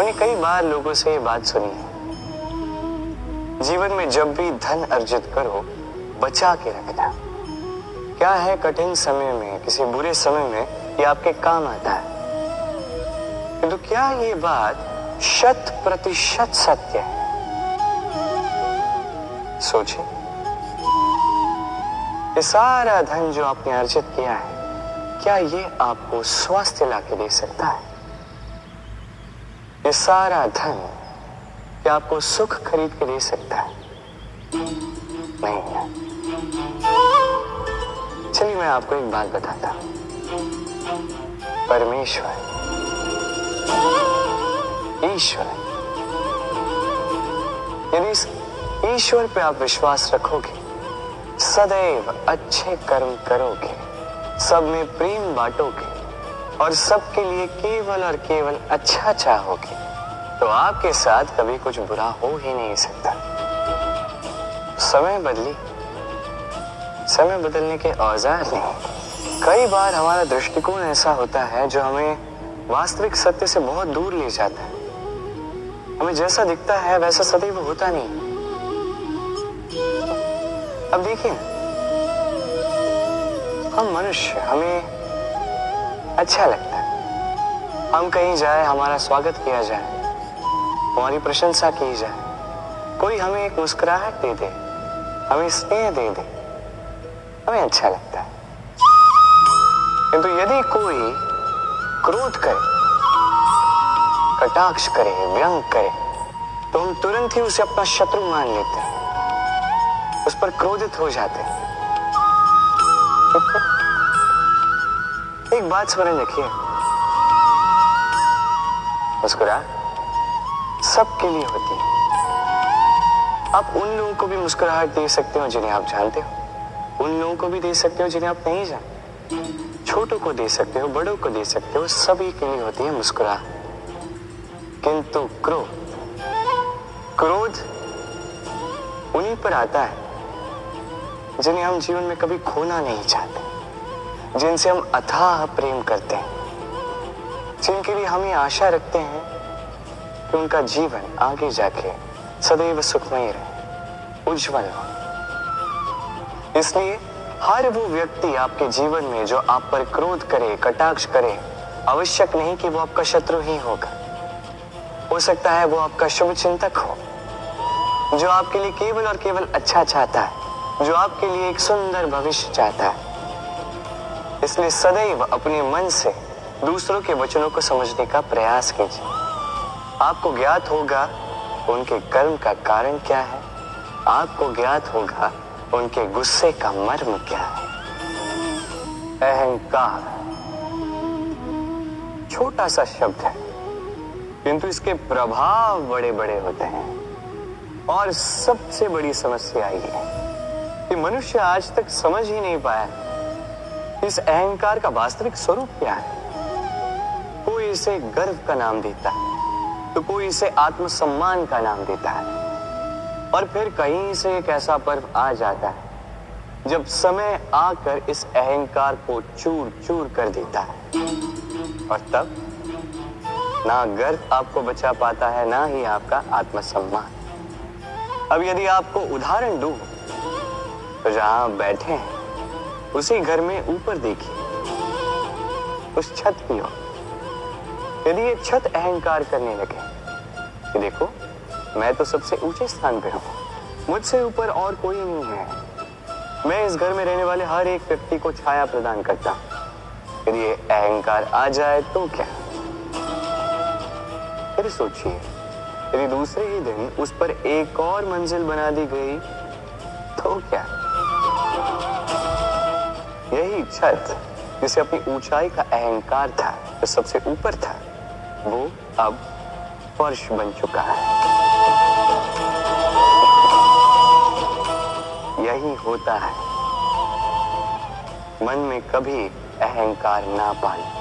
मैंने कई बार लोगों से ये बात सुनी है, जीवन में जब भी धन अर्जित करो बचा के रखना। क्या है, कठिन समय में, किसी बुरे समय में ये आपके काम आता है। किंतु क्या ये बात 100% सत्य है? सोचिए, ये सारा धन जो आपने अर्जित किया है, क्या ये आपको स्वास्थ्य लाके दे सकता है? ये सारा धन क्या आपको सुख खरीद के दे सकता है? नहीं है। चलिए मैं आपको एक बात बताता हूं। परमेश्वर, ईश्वर, यदि इस ईश्वर पे आप विश्वास रखोगे, सदैव अच्छे कर्म करोगे, सब में प्रेम बांटोगे और सबके लिए केवल और केवल अच्छा चाहोगे, तो आपके साथ कभी कुछ बुरा हो ही नहीं सकता। समय बदली, समय बदलने के औजार नहीं। कई बार हमारा दृष्टिकोण ऐसा होता है जो हमें वास्तविक सत्य से बहुत दूर ले जाता है। हमें जैसा दिखता है वैसा सदैव होता नहीं। अब देखिए, हम मनुष्य, हमें अच्छा लगता है हम कहीं जाए, हमारा स्वागत किया जाए, हमारी प्रशंसा की जाए, कोई हमें एक मुस्कुराहट दे दे, हमें स्नेह दे दे, हमें अच्छा लगता है। किंतु यदि कोई क्रोध करे, कटाक्ष करे, व्यंग करे, तो हम तुरंत ही उसे अपना शत्रु मान लेते हैं, उस पर क्रोधित हो जाते हैं। एक बात स्मरण रखिए, मुस्कुराहट सबके लिए होती है। आप उन लोगों को भी मुस्कुराहट दे सकते हो जिन्हें आप जानते हो, उन लोगों को भी दे सकते हो जिन्हें आप नहीं जानते, छोटों को दे सकते हो, बड़ों को दे सकते हो, सभी के लिए होती है मुस्कुराहट। किंतु क्रोध, क्रोध उन्हीं पर आता है जिन्हें हम जीवन में कभी खोना नहीं चाहते, जिनसे हम अथाह प्रेम करते हैं, जिनके लिए हम ये आशा रखते हैं कि उनका जीवन आगे जाके सदैव सुखमय रहे, उज्जवल हो। इसलिए हर वो व्यक्ति आपके जीवन में जो आप पर क्रोध करे, कटाक्ष करे, आवश्यक नहीं कि वो आपका शत्रु ही होगा। हो सकता है वो आपका शुभ चिंतक हो, जो आपके लिए केवल और केवल अच्छा चाहता है, जो आपके लिए एक सुंदर भविष्य चाहता है। इसलिए सदैव अपने मन से दूसरों के वचनों को समझने का प्रयास कीजिए। आपको ज्ञात होगा उनके कर्म का कारण क्या है, आपको ज्ञात होगा उनके गुस्से का मर्म क्या है। अहंकार छोटा सा शब्द है, किंतु इसके प्रभाव बड़े बड़े होते हैं। और सबसे बड़ी समस्या ये है कि मनुष्य आज तक समझ ही नहीं पाया इस अहंकार का वास्तविक स्वरूप क्या है। कोई इसे गर्व का नाम देता है, तो कोई इसे आत्मसम्मान का नाम देता है, और फिर कहीं से एक ऐसा पर्व आ जाता है जब समय आकर इस अहंकार को चूर चूर कर देता है, और तब ना गर्व आपको बचा पाता है, ना ही आपका आत्मसम्मान। अब यदि आपको उदाहरण दूं, तो जहां आप बैठे हैं उसी घर में ऊपर देखिए, उस छत की ओर। यदि ये छत अहंकार करने लगे कि देखो मैं तो सबसे ऊंचे स्थान पे हूं, मुझसे ऊपर और कोई नहीं है, मैं इस घर में रहने वाले हर एक व्यक्ति को छाया प्रदान करता हूं, यदि ये अहंकार आ जाए तो क्या? फिर सोचिए, यदि दूसरे ही दिन उस पर एक और मंजिल बना दी गई तो क्या? यही छत जिसे अपनी ऊंचाई का अहंकार था, जो सबसे ऊपर था, वो अब फर्श बन चुका है। यही होता है, मन में कभी अहंकार ना पालें।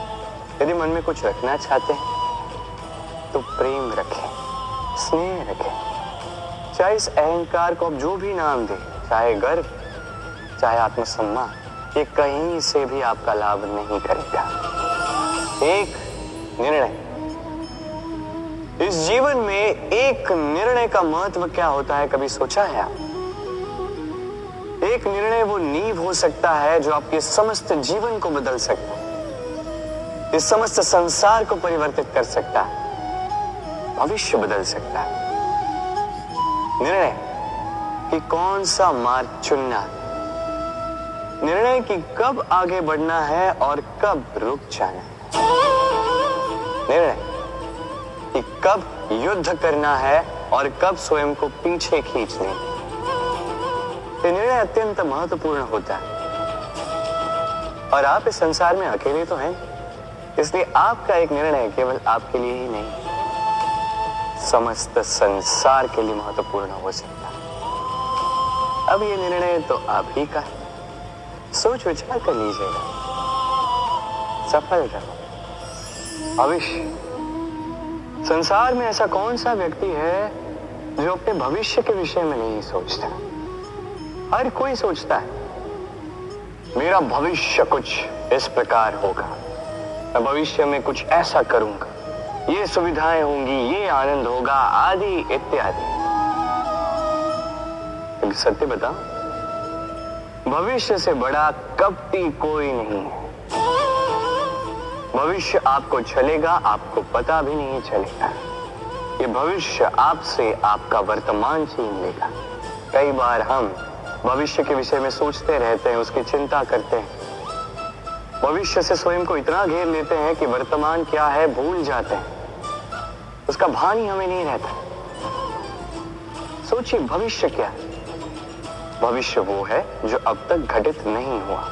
यदि मन में कुछ रखना चाहते हैं तो प्रेम रखें, स्नेह रखें। चाहे इस अहंकार को आप जो भी नाम दें, चाहे गर्व, चाहे आत्मसम्मान, ये कहीं से भी आपका लाभ नहीं करेगा। एक निर्णय इस जीवन में एक निर्णय का महत्व क्या होता है, कभी सोचा है आप? एक निर्णय वो नींव हो सकता है जो आपके समस्त जीवन को बदल सकता है, इस समस्त संसार को परिवर्तित कर सकता है, भविष्य बदल सकता है। निर्णय कि कौन सा मार्ग चुनना, निर्णय कि कब आगे बढ़ना है और कब रुक जाना है, निर्णय कि कब युद्ध करना है और कब स्वयं को पीछे खींचना है। ये निर्णय अत्यंत महत्वपूर्ण होता है और आप इस संसार में अकेले तो हैं, इसलिए आपका एक निर्णय केवल आपके लिए ही नहीं, समस्त संसार के लिए महत्वपूर्ण हो सकता है। अब ये निर्णय तो आप ही का है, सोच विचार कर लीजिएगा, सफल रहो। भविष्य, संसार में ऐसा कौन सा व्यक्ति है जो अपने भविष्य के विषय में नहीं सोचता? हर कोई सोचता है मेरा भविष्य कुछ इस प्रकार होगा, मैं भविष्य में कुछ ऐसा करूंगा, ये सुविधाएं होंगी, ये आनंद होगा, आदि इत्यादि। सत्य बताओ, भविष्य से बड़ा कपटी कोई नहीं है। भविष्य आपको चलेगा, आपको पता भी नहीं चलेगा। ये भविष्य आपसे आपका वर्तमान छीन लेगा। कई बार हम भविष्य के विषय में सोचते रहते हैं, उसकी चिंता करते हैं, भविष्य से स्वयं को इतना घेर लेते हैं कि वर्तमान क्या है भूल जाते हैं, उसका भान ही हमें नहीं रहता। सोचिए, भविष्य क्या है? भविष्य वो है जो अब तक घटित नहीं हुआ,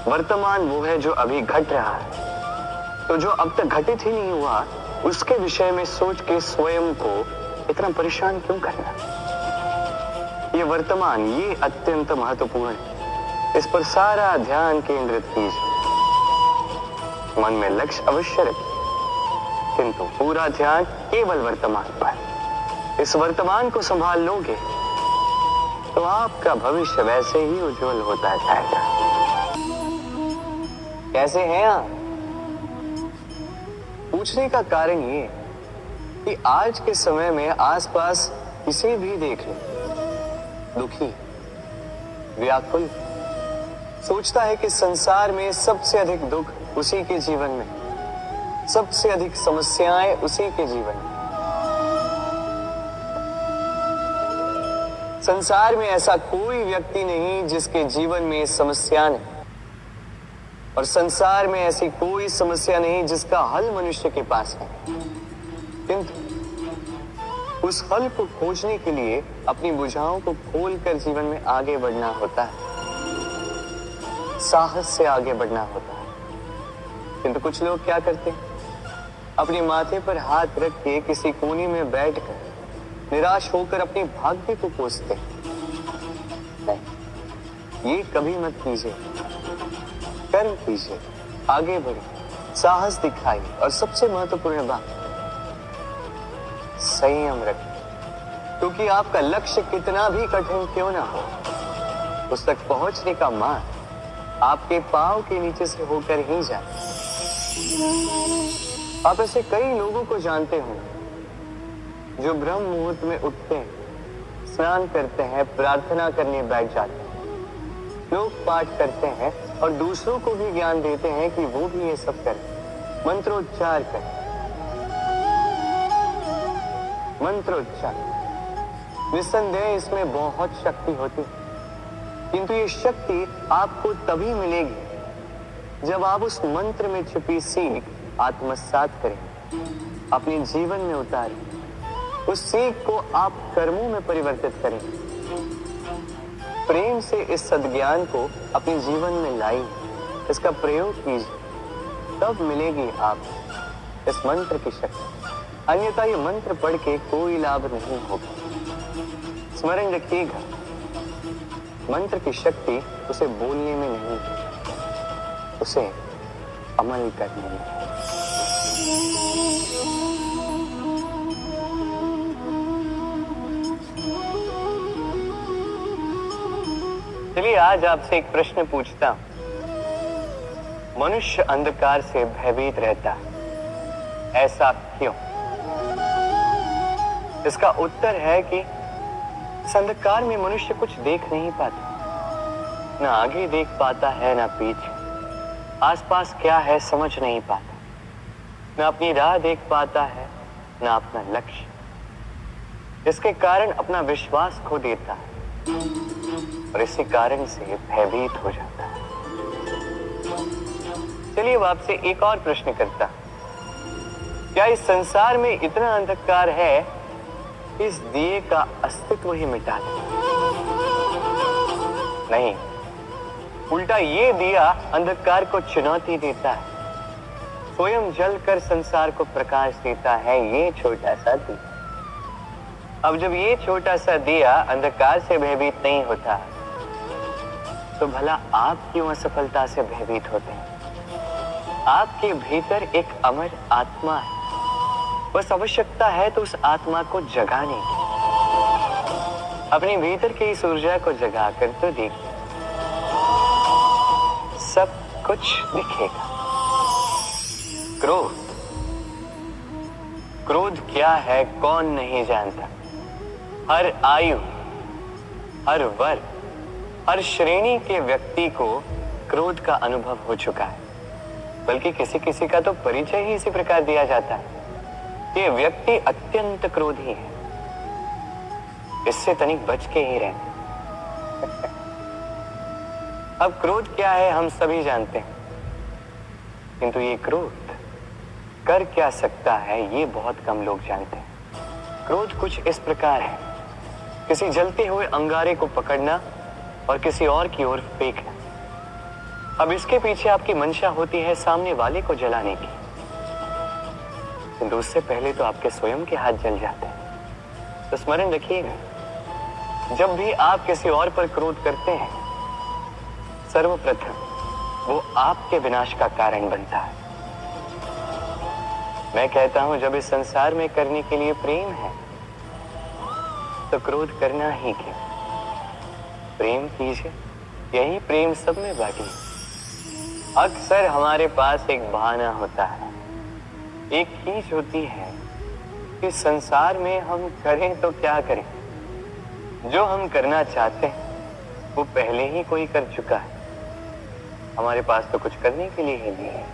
वर्तमान वो है जो अभी घट रहा है। तो जो अब तक घटित ही नहीं हुआ उसके विषय में सोच के स्वयं को इतना परेशान क्यों करना? ये वर्तमान, ये अत्यंत महत्वपूर्ण है, इस पर सारा ध्यान केंद्रित कीजिए। मन में लक्ष्य अवश्य रखिए, किंतु पूरा ध्यान केवल वर्तमान पर। इस वर्तमान को संभाल लोगे तो आपका भविष्य वैसे ही उज्जवल होता जाएगा। कैसे हैं आप? पूछने का कारण ये कि आज के समय में आसपास किसी भी देख लो, दुखी, व्याकुल, सोचता है कि संसार में सबसे अधिक दुख उसी के जीवन में, सबसे अधिक समस्याएं उसी के जीवन में। संसार में ऐसा कोई व्यक्ति नहीं जिसके जीवन में समस्या नहीं, और संसार में ऐसी कोई समस्या नहीं जिसका हल मनुष्य के पास है। किंतु उस हल को खोजने के लिए अपनी बुझाओं को खोलकर जीवन में आगे बढ़ना होता है, साहस से आगे बढ़ना होता है। किंतु कुछ लोग क्या करते हैं, अपने माथे पर हाथ रख के किसी कोने में बैठकर निराश होकर अपने भाग्य को कोसते हैं। नहीं, ये कभी मत कीजिए, कर्म कीजिए, आगे बढ़िए, साहस दिखाइए, और सबसे महत्वपूर्ण बात, संयम रखिए, क्योंकि आपका लक्ष्य कितना भी कठिन क्यों ना हो, उस तक पहुंचने का मार्ग आपके पांव के नीचे से होकर ही जाए। आप ऐसे कई लोगों को जानते हो जो ब्रह्म मुहूर्त में उठते हैं, स्नान करते हैं, प्रार्थना करने बैठ जाते हैं, लोग पाठ करते हैं और दूसरों को भी ज्ञान देते हैं कि वो भी ये सब करें, मंत्रोच्चार करें। मंत्रोच्चार, निस्संदेह इसमें बहुत शक्ति होती है, किंतु ये शक्ति आपको तभी मिलेगी जब आप उस मंत्र में छिपी सीख आत्मसात करेंगे, अपने जीवन में उतारें, उस सीख को आप कर्मों में परिवर्तित करेंगे, प्रेम से इस सद्ज्ञान को अपने जीवन में लाइए, इसका प्रयोग कीजिए, तब मिलेगी आप इस मंत्र की शक्ति। अन्यथा ये मंत्र पढ़ के कोई लाभ नहीं होगा। स्मरण रखिएगा, मंत्र की शक्ति उसे बोलने में नहीं, उसे अमल करने में है। चलिए आज आपसे एक प्रश्न पूछता हूं। मनुष्य अंधकार से भयभीत रहता है, ऐसा क्यों? इसका उत्तर है कि इस अंधकार में मनुष्य कुछ देख नहीं पाता, ना आगे देख पाता है ना पीछे, आसपास क्या है समझ नहीं पाता, ना अपनी राह देख पाता है ना अपना लक्ष्य। इसके कारण अपना विश्वास खो देता है और इसी कारण से भयभीत हो जाता है। चलिए अब आपसे एक और प्रश्न करता, क्या इस संसार में इतना अंधकार है कि इस दिए का अस्तित्व ही मिटा दे? नहीं, उल्टा ये दिया अंधकार को चुनौती देता है, स्वयं जलकर संसार को प्रकाश देता है ये छोटा सा दिया। अब जब ये छोटा सा दिया अंधकार से भयभीत नहीं होता, तो भला आप क्यों असफलता से भयभीत होते हैं? आपके भीतर एक अमर आत्मा है, बस आवश्यकता है तो उस आत्मा को जगाने की। अपने भीतर की इस ऊर्जा को जगाकर तो देखिए, सब कुछ दिखेगा। क्रोध, क्रोध क्या है कौन नहीं जानता। हर आयु, हर वर्ग, हर श्रेणी के व्यक्ति को क्रोध का अनुभव हो चुका है, बल्कि किसी किसी का तो परिचय ही इसी प्रकार दिया जाता है कि व्यक्ति अत्यंत क्रोधी है, इससे तनिक बच के ही रहना। अब क्रोध क्या है हम सभी जानते हैं, किंतु ये क्रोध कर क्या सकता है ये बहुत कम लोग जानते हैं। क्रोध कुछ इस प्रकार है, किसी जलते हुए अंगारे को पकड़ना और किसी और की ओर फेंकना। अब इसके पीछे आपकी मंशा होती है सामने वाले को जलाने की, किंतु उससे पहले तो आपके स्वयं के हाथ जल जाते हैं। तो स्मरण रखिएगा, जब भी आप किसी और पर क्रोध करते हैं, सर्वप्रथम वो आपके विनाश का कारण बनता है। मैं कहता हूं, जब इस संसार में करने के लिए प्रेम है तो क्रोध करना ही क्यों? प्रेम कीजिए, यही प्रेम सब में बांटिए। अक्सर हमारे पास एक बहाना होता है, एक खींच होती है कि संसार में हम करें तो क्या करें, जो हम करना चाहते हैं वो पहले ही कोई कर चुका है, हमारे पास तो कुछ करने के लिए ही नहीं है।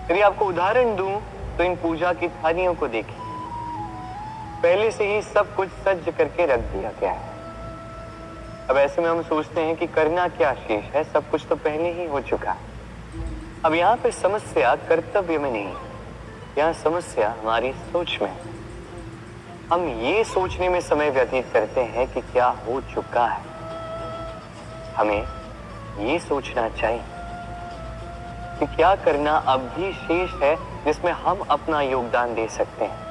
यदि आपको उदाहरण दूं तो इन पूजा की थालियों को देखिए, पहले से ही सब कुछ सज्ज करके रख दिया गया है। अब ऐसे में हम सोचते हैं कि करना क्या शेष है, सब कुछ तो पहले ही हो चुका है। अब यहाँ पे समस्या कर्तव्य में नहीं, यहाँ समस्या हमारी सोच में। हम ये सोचने में समय व्यतीत करते हैं कि क्या हो चुका है। हमें ये सोचना चाहिए कि क्या करना अब भी शेष है जिसमें हम अपना योगदान दे सकते हैं।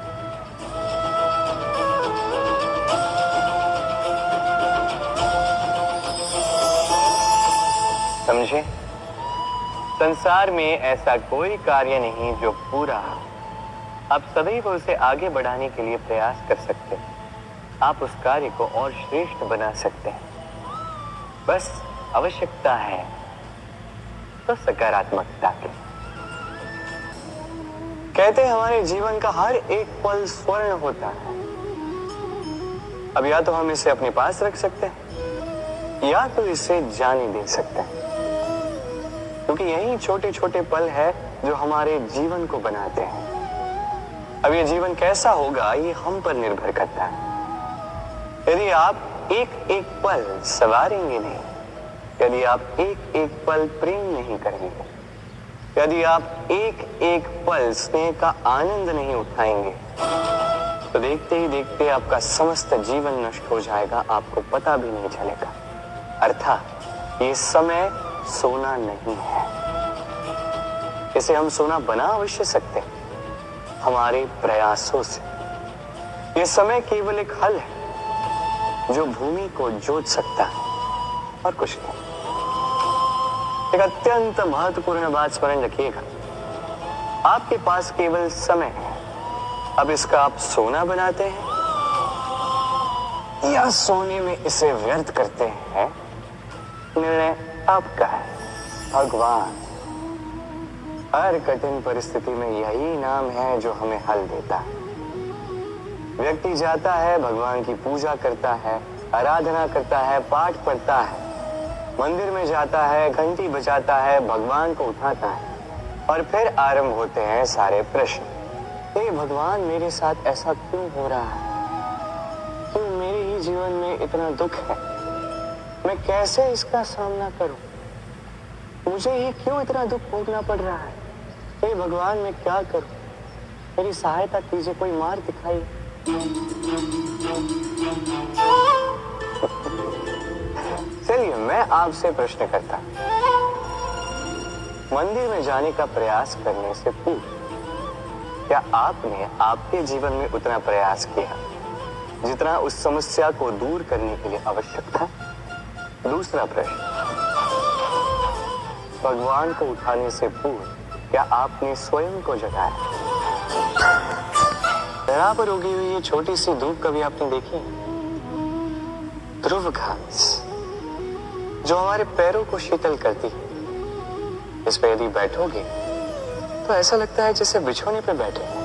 समझे? संसार में ऐसा कोई कार्य नहीं जो पूरा, आप सदैव उसे आगे बढ़ाने के लिए प्रयास कर सकते हैं। आप उस कार्य को और श्रेष्ठ बना सकते हैं, बस आवश्यकता है तो सकारात्मकता की। कहते हैं हमारे जीवन का हर एक पल स्वर्ण होता है। अब या तो हम इसे अपने पास रख सकते हैं या तो इसे जाने दे सकते हैं, क्योंकि यही छोटे छोटे पल है जो हमारे जीवन को बनाते हैं। अब ये जीवन कैसा होगा ये हम पर निर्भर करता है। यदि आप एक एक पल संवारेंगे नहीं, यदि आप एक एक पल प्रेम नहीं करेंगे, यदि आप एक एक पल स्नेह का आनंद नहीं उठाएंगे, तो देखते ही देखते आपका समस्त जीवन नष्ट हो जाएगा, आपको पता भी नहीं चलेगा। अर्थात ये समय सोना नहीं है, इसे हम सोना बना अवश्य सकते हैं हमारे प्रयासों से। ये समय केवल एक हल है जो भूमि को जोत सकता है और कुछ नहीं। एक अत्यंत महत्वपूर्ण बात स्मरण रखिएगा, आपके पास केवल समय है। अब इसका आप सोना बनाते हैं या सोने में इसे व्यर्थ करते हैं, निर्णय आपका है। भगवान हर कठिन परिस्थिति में यही नाम है जो हमें हल देता है। व्यक्ति जाता है, भगवान की पूजा करता है, आराधना करता है, पाठ पढ़ता है, मंदिर में जाता है, घंटी बजाता है, भगवान को उठाता है और फिर आरंभ होते हैं सारे प्रश्न। हे भगवान, मेरे साथ ऐसा क्यों हो रहा है? क्यों मेरे ही जीवन में इतना दुख है? मैं कैसे इसका सामना करूं? मुझे ही क्यों इतना दुख भोगना पड़ रहा है? हे भगवान, मैं क्या करूं? मेरी सहायता कीजिए, कोई मार्ग दिखाइए। चलिए मैं आपसे प्रश्न करता हूं। मंदिर में जाने का प्रयास करने से पूर्व क्या आपने आपके जीवन में उतना प्रयास किया जितना उस समस्या को दूर करने के लिए आवश्यक था? दूसरा प्रश्न, भगवान को उठाने से पूर्व क्या आपने स्वयं को जगाया? धरा पर उगी हुई ये छोटी सी धूप कभी आपने देखी है? ध्रुव घास जो हमारे पैरों को शीतल करती है, इस पे यदि बैठोगे तो ऐसा लगता है जैसे बिछोने पे बैठे हैं।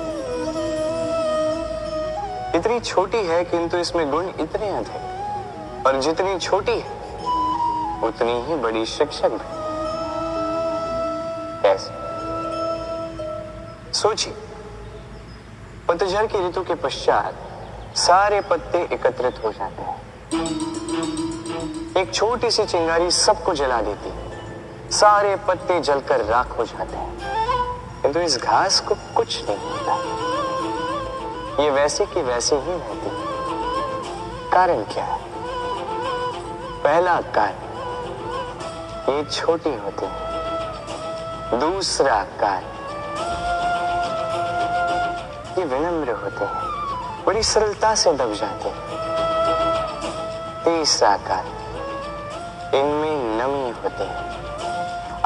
इतनी छोटी है किंतु इसमें गुण इतने अधिक, और जितनी छोटी है उतनी ही बड़ी शिक्षक भी। कैसे? सोचिए, पतझड़ की ऋतु के पश्चात सारे पत्ते एकत्रित हो जाते हैं। एक छोटी सी चिंगारी सबको जला देती है, सारे पत्ते जलकर राख हो जाते हैं, किंतु इस घास को कुछ नहीं होता। ये वैसे की वैसे ही रहती है। कारण क्या है? पहला कारण, ये छोटी होती है। दूसरा कारण, ये विनम्र होते हैं, बड़ी सरलता से दब जाते हैं। तीसरा कारण, इनमें नमी होती है।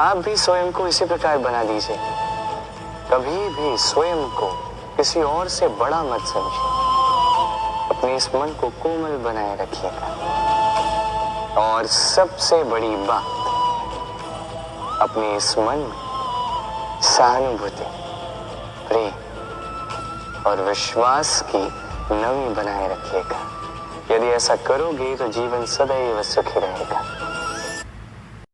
आप भी स्वयं को इसी प्रकार बना दीजिए। कभी भी स्वयं को किसी और से बड़ा मत समझिए। अपने इस मन को कोमल बनाए रखिएगा। और सबसे बड़ी बात, अपने इस मन में सहानुभूति, प्रेम और विश्वास की नमी बनाए रखिएगा। यदि ऐसा करोगे तो जीवन सदैव सुखी रहेगा।